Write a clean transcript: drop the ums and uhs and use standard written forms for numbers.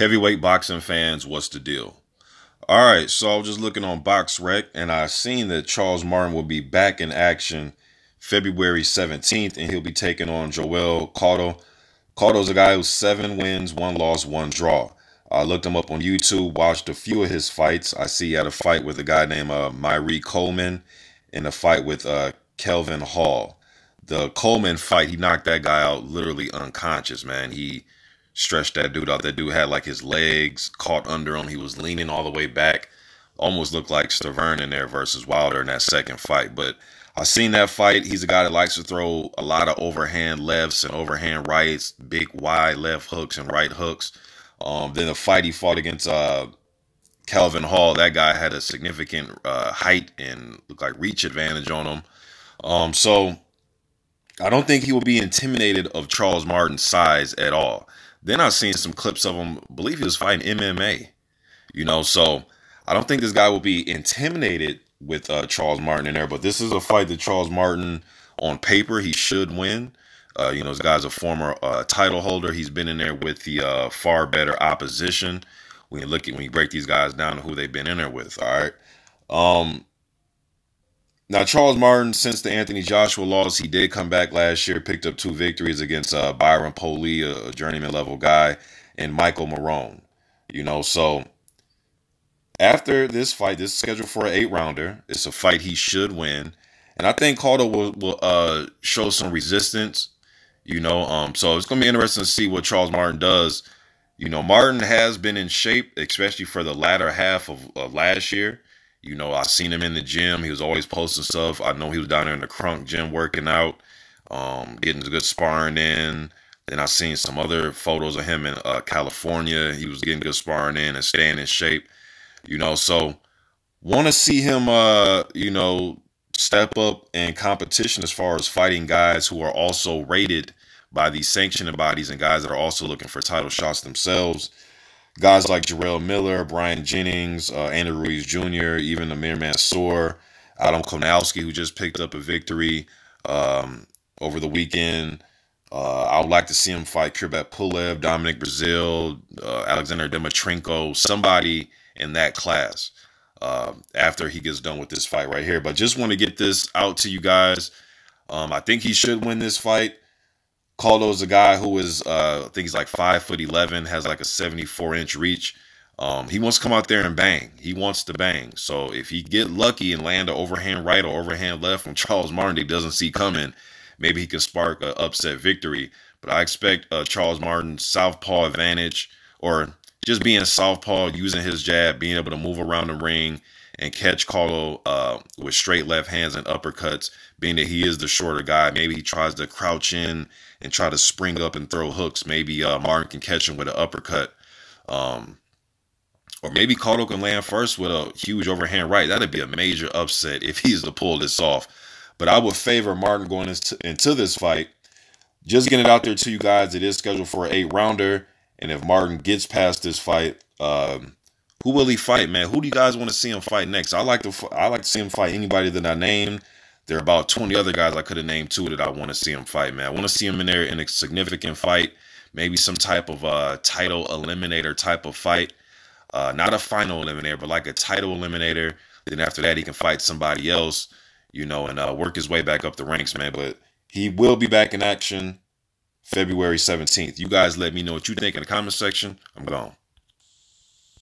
Heavyweight boxing fans, what's the deal? All right, so I was just looking on BoxRec, and I seen that Charles Martin will be back in action February 17th, and he'll be taking on Joel Caudle. Caudle's a guy who's 7 wins, 1 loss, 1 draw. I looked him up on YouTube, watched a few of his fights. I see he had a fight with a guy named Myrie Coleman and a fight with Kelvin Hall. The Coleman fight, he knocked that guy out literally unconscious, man. He stretched that dude out. That dude had like his legs caught under him. He was leaning all the way back. Almost looked like Stavern in there versus Wilder in that second fight. But I seen that fight. He's a guy that likes to throw a lot of overhand lefts and overhand rights, big wide left hooks and right hooks. Then the fight he fought against Kelvin Hall, that guy had a significant height and looked like reach advantage on him. So I don't think he will be intimidated of Charles Martin's size at all. Then I've seen some clips of him. I believe he was fighting MMA, so I don't think this guy will be intimidated with Charles Martin in there. But this is a fight that Charles Martin, on paper, he should win. This guy's a former title holder. He's been in there with the far better opposition. When you break these guys down to who they've been in there with, all right. Now, Charles Martin, since the Anthony Joshua loss, he did come back last year, picked up 2 victories against Byron Poli, a journeyman level guy, and Michael Marone. So after this fight, this is scheduled for an 8-rounder. It's a fight he should win. And I think Caudle will show some resistance, So it's going to be interesting to see what Charles Martin does. Martin has been in shape, especially for the latter half of last year. I seen him in the gym. He was always posting stuff. I know he was down there in the Crunk gym working out, getting a good sparring in. Then I seen some other photos of him in California. He was getting good sparring in and staying in shape. So want to see him, step up in competition as far as fighting guys who are also rated by these sanctioning bodies and guys that are also looking for title shots themselves. Guys like Jarrell Miller, Brian Jennings, Andrew Ruiz Jr., even Amir Mansour, Adam Konowski, who just picked up a victory over the weekend. I would like to see him fight Kirbet Pulev, Dominic Brazil, Alexander Dimitrenko, somebody in that class after he gets done with this fight right here. But just want to get this out to you guys. I think he should win this fight. Caudle's a guy who is, I think he's like 5'11", has like a 74-inch reach. He wants to come out there and bang. He wants to bang. So if he get lucky and land an overhand right or overhand left from Charles Martin he doesn't see coming, maybe he can spark an upset victory. But I expect Charles Martin's southpaw advantage, or just being southpaw, using his jab, being able to move around the ring and catch Caudle with straight left hands and uppercuts, being that he is the shorter guy. Maybe he tries to crouch in and try to spring up and throw hooks. Maybe Martin can catch him with an uppercut. Or maybe Caudle can land first with a huge overhand right. That'd be a major upset if he's to pull this off. But I would favor Martin going into this fight. Just getting it out there to you guys. It is scheduled for an 8-rounder. And if Martin gets past this fight, who will he fight, man? Who do you guys want to see him fight next? I like to see him fight anybody that I named. There are about 20 other guys I could have named too that I want to see him fight, man. I want to see him in there in a significant fight, maybe some type of title eliminator type of fight. Not a final eliminator, but like a title eliminator. Then after that, he can fight somebody else, and work his way back up the ranks, man. But he will be back in action February 17th. You guys let me know what you think in the comment section. I'm gone.